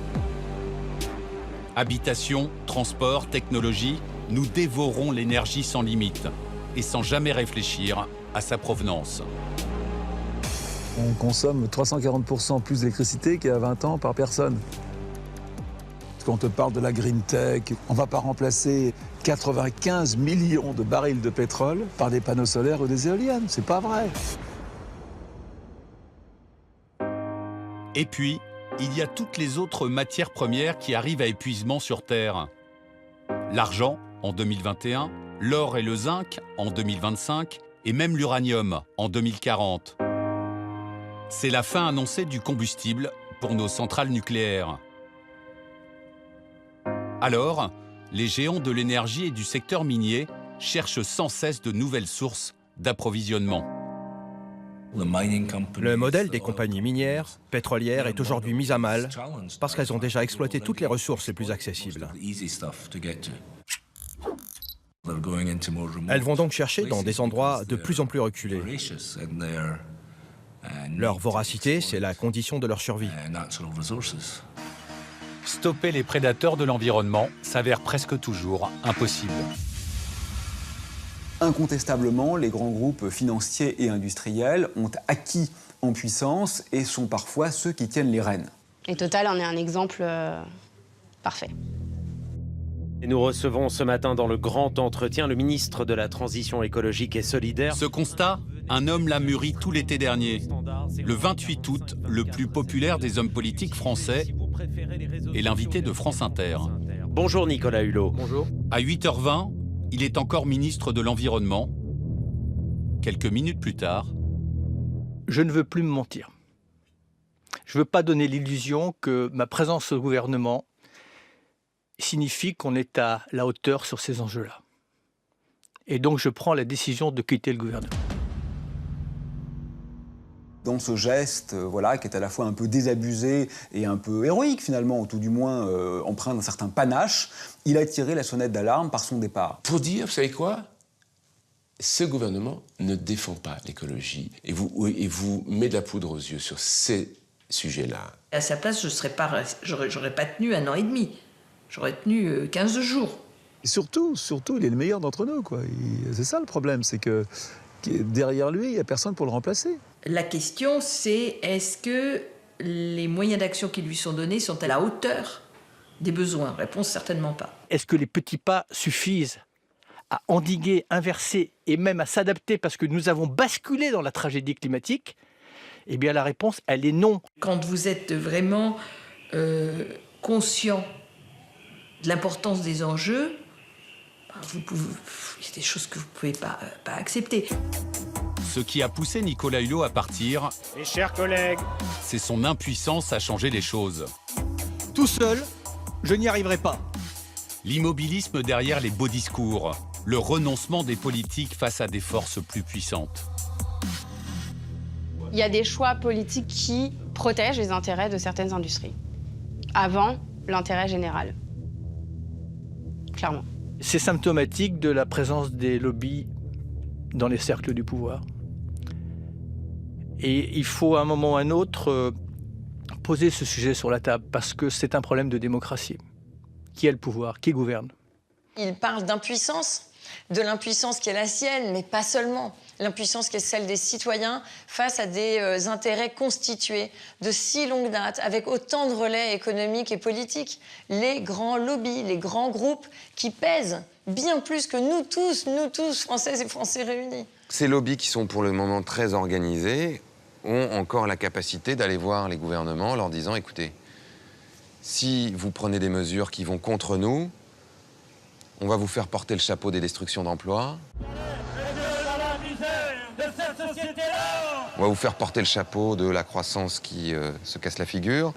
Habitation, transport, technologie, nous dévorons l'énergie sans limite et sans jamais réfléchir à sa provenance. On consomme 340% plus d'électricité qu'il y a 20 ans par personne. Quand on te parle de la green tech, on ne va pas remplacer 95 millions de barils de pétrole par des panneaux solaires ou des éoliennes. C'est pas vrai. Et puis, il y a toutes les autres matières premières qui arrivent à épuisement sur Terre. L'argent, en 2021, l'or et le zinc, en 2025, et même l'uranium, en 2040. C'est la fin annoncée du combustible pour nos centrales nucléaires. Alors, les géants de l'énergie et du secteur minier cherchent sans cesse de nouvelles sources d'approvisionnement. Le modèle des compagnies minières, pétrolières est aujourd'hui mis à mal parce qu'elles ont déjà exploité toutes les ressources les plus accessibles. Elles vont donc chercher dans des endroits de plus en plus reculés. Leur voracité, c'est la condition de leur survie. Stopper les prédateurs de l'environnement s'avère presque toujours impossible. Incontestablement, les grands groupes financiers et industriels ont acquis en puissance et sont parfois ceux qui tiennent les rênes. Et Total en est un exemple parfait. Et nous recevons ce matin dans le grand entretien le ministre de la Transition écologique et solidaire. Ce constat, un homme l'a mûri tout l'été dernier. Le 28 août, le plus populaire des hommes politiques français est l'invité de France Inter. Bonjour Nicolas Hulot. Bonjour. À 8h20, il est encore ministre de l'Environnement. Quelques minutes plus tard... Je ne veux plus me mentir. Je ne veux pas donner l'illusion que ma présence au gouvernement signifie qu'on est à la hauteur sur ces enjeux-là. Et donc je prends la décision de quitter le gouvernement. Dans ce geste, qui est à la fois un peu désabusé et un peu héroïque finalement, ou tout du moins empreint d'un certain panache, il a tiré la sonnette d'alarme par son départ. Pour dire, vous savez quoi? Ce gouvernement ne défend pas l'écologie et vous met de la poudre aux yeux sur ces sujets-là. À sa place, j'aurais pas tenu 1 an et demi. J'aurais tenu 15 jours. Et surtout, il est le meilleur d'entre nous, quoi. C'est ça le problème, c'est que derrière lui, il n'y a personne pour le remplacer. La question, c'est est-ce que les moyens d'action qui lui sont donnés sont à la hauteur des besoins? Réponse, certainement pas. Est-ce que les petits pas suffisent à endiguer, inverser et même à s'adapter parce que nous avons basculé dans la tragédie climatique, eh bien la réponse, elle est non. Quand vous êtes vraiment conscient de l'importance des enjeux, il y a des choses que vous ne pouvez pas accepter. Ce qui a poussé Nicolas Hulot à partir, Mes chers collègues, c'est son impuissance à changer les choses. Tout seul, je n'y arriverai pas. L'immobilisme derrière les beaux discours, le renoncement des politiques face à des forces plus puissantes. Il y a des choix politiques qui protègent les intérêts de certaines industries, avant l'intérêt général. Clairement. C'est symptomatique de la présence des lobbies dans les cercles du pouvoir. Et il faut à un moment ou à un autre poser ce sujet sur la table parce que c'est un problème de démocratie. Qui a le pouvoir? Qui gouverne? Il parle d'impuissance, de l'impuissance qui est la sienne, mais pas seulement. L'impuissance qui est celle des citoyens face à des intérêts constitués de si longue date, avec autant de relais économiques et politiques. Les grands lobbies, les grands groupes qui pèsent bien plus que nous tous, Françaises et Français réunis. Ces lobbies qui sont pour le moment très organisés ont encore la capacité d'aller voir les gouvernements en leur disant « Écoutez, si vous prenez des mesures qui vont contre nous, on va vous faire porter le chapeau des destructions d'emplois. On va vous faire porter le chapeau de la croissance qui se casse la figure. »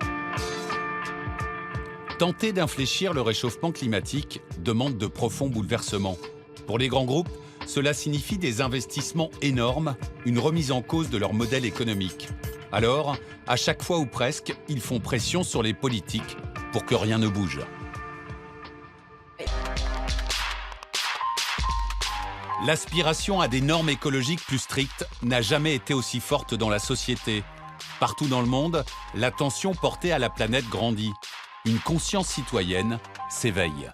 Tenter d'infléchir le réchauffement climatique demande de profonds bouleversements. Pour les grands groupes, cela signifie des investissements énormes, une remise en cause de leur modèle économique. Alors, à chaque fois ou presque, ils font pression sur les politiques pour que rien ne bouge. L'aspiration à des normes écologiques plus strictes n'a jamais été aussi forte dans la société. Partout dans le monde, l'attention portée à la planète grandit. Une conscience citoyenne s'éveille.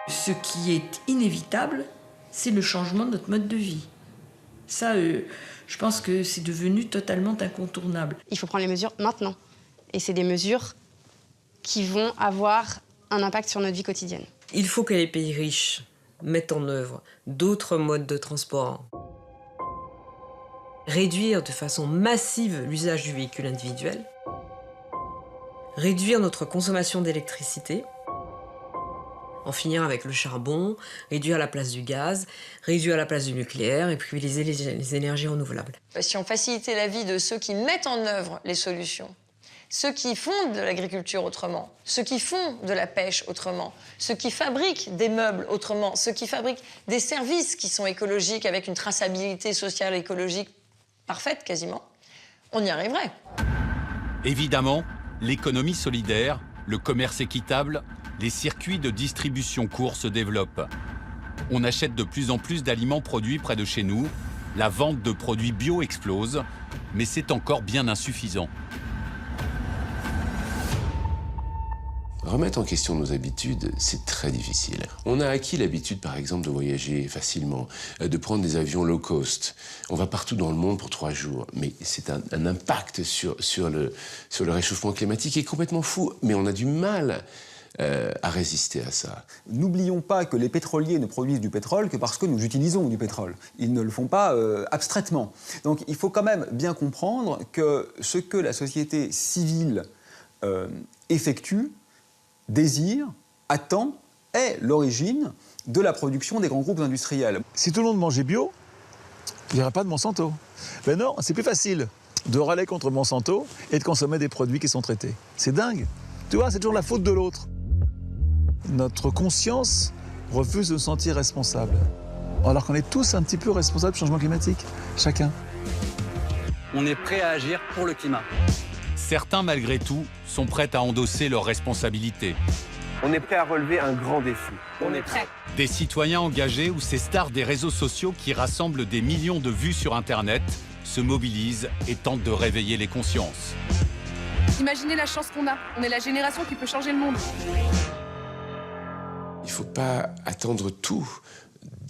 Ce qui est inévitable, c'est le changement de notre mode de vie. Ça, je pense que c'est devenu totalement incontournable. Il faut prendre les mesures maintenant. Et c'est des mesures qui vont avoir un impact sur notre vie quotidienne. Il faut que les pays riches mettent en œuvre d'autres modes de transport. Réduire de façon massive l'usage du véhicule individuel. Réduire notre consommation d'électricité. En finir avec le charbon, réduire la place du gaz, réduire la place du nucléaire et privilégier les énergies renouvelables. Si on facilitait la vie de ceux qui mettent en œuvre les solutions, ceux qui font de l'agriculture autrement, ceux qui font de la pêche autrement, ceux qui fabriquent des meubles autrement, ceux qui fabriquent des services qui sont écologiques avec une traçabilité sociale et écologique parfaite quasiment, on y arriverait. Évidemment, l'économie solidaire, le commerce équitable, les circuits de distribution courts se développent. On achète de plus en plus d'aliments produits près de chez nous, la vente de produits bio explose, mais c'est encore bien insuffisant. Remettre en question nos habitudes, c'est très difficile. On a acquis l'habitude, par exemple, de voyager facilement, de prendre des avions low cost. On va partout dans le monde pour 3 jours. Mais c'est un impact sur le réchauffement climatique qui est complètement fou. Mais on a du mal à résister à ça. N'oublions pas que les pétroliers ne produisent du pétrole que parce que nous utilisons du pétrole. Ils ne le font pas abstraitement. Donc il faut quand même bien comprendre que ce que la société civile effectue, désire, attend, est l'origine de la production des grands groupes industriels. Si tout le monde mangeait bio, il n'y aurait pas de Monsanto. Ben non, c'est plus facile de râler contre Monsanto et de consommer des produits qui sont traités. C'est dingue. Tu vois, c'est toujours la faute de l'autre. Notre conscience refuse de se sentir responsable. Alors qu'on est tous un petit peu responsables du changement climatique, chacun. On est prêt à agir pour le climat. Certains, malgré tout, sont prêts à endosser leurs responsabilités. On est prêt à relever un grand défi. On est prêt. Des citoyens engagés ou ces stars des réseaux sociaux qui rassemblent des millions de vues sur Internet se mobilisent et tentent de réveiller les consciences. Imaginez la chance qu'on a. On est la génération qui peut changer le monde. Il ne faut pas attendre tout,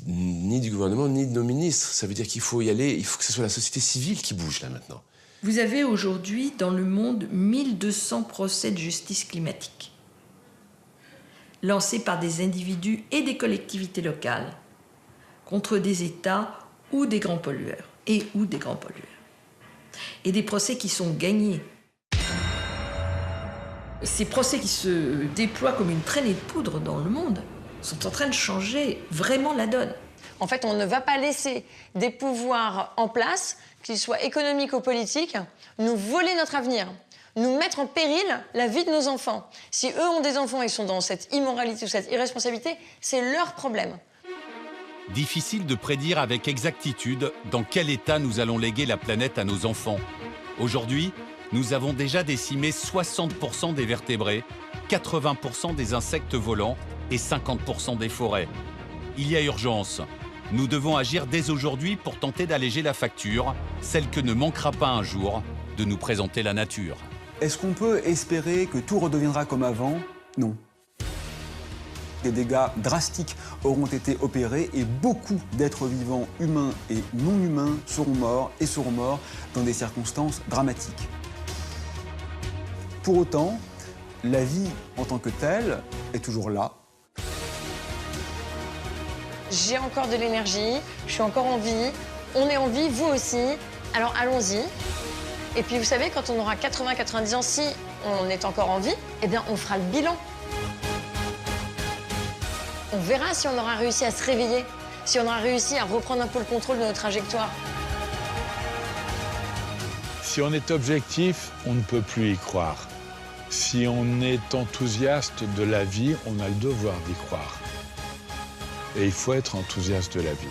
ni du gouvernement, ni de nos ministres. Ça veut dire qu'il faut y aller, il faut que ce soit la société civile qui bouge là maintenant. Vous avez aujourd'hui dans le monde 1200 procès de justice climatique. lancés par des individus et des collectivités locales contre des États ou des grands pollueurs, et des procès qui sont gagnés. Ces procès qui se déploient comme une traînée de poudre dans le monde sont en train de changer vraiment la donne. En fait, on ne va pas laisser des pouvoirs en place, qu'ils soient économiques ou politiques, nous voler notre avenir, nous mettre en péril la vie de nos enfants. Si eux ont des enfants et sont dans cette immoralité ou cette irresponsabilité, c'est leur problème. Difficile de prédire avec exactitude dans quel état nous allons léguer la planète à nos enfants. Aujourd'hui, nous avons déjà décimé 60% des vertébrés, 80% des insectes volants et 50% des forêts. Il y a urgence. Nous devons agir dès aujourd'hui pour tenter d'alléger la facture, celle que ne manquera pas un jour de nous présenter la nature. Est-ce qu'on peut espérer que tout redeviendra comme avant? Non. Des dégâts drastiques auront été opérés et beaucoup d'êtres vivants, humains et non humains, seront morts dans des circonstances dramatiques. Pour autant, la vie en tant que telle est toujours là. J'ai encore de l'énergie, je suis encore en vie, on est en vie, vous aussi, alors allons-y. Et puis vous savez, quand on aura 80-90 ans, si on est encore en vie, eh bien on fera le bilan. On verra si on aura réussi à se réveiller, si on aura réussi à reprendre un peu le contrôle de notre trajectoire. Si on est objectif, on ne peut plus y croire. Si on est enthousiaste de la vie, on a le devoir d'y croire. Et il faut être enthousiaste de la vie.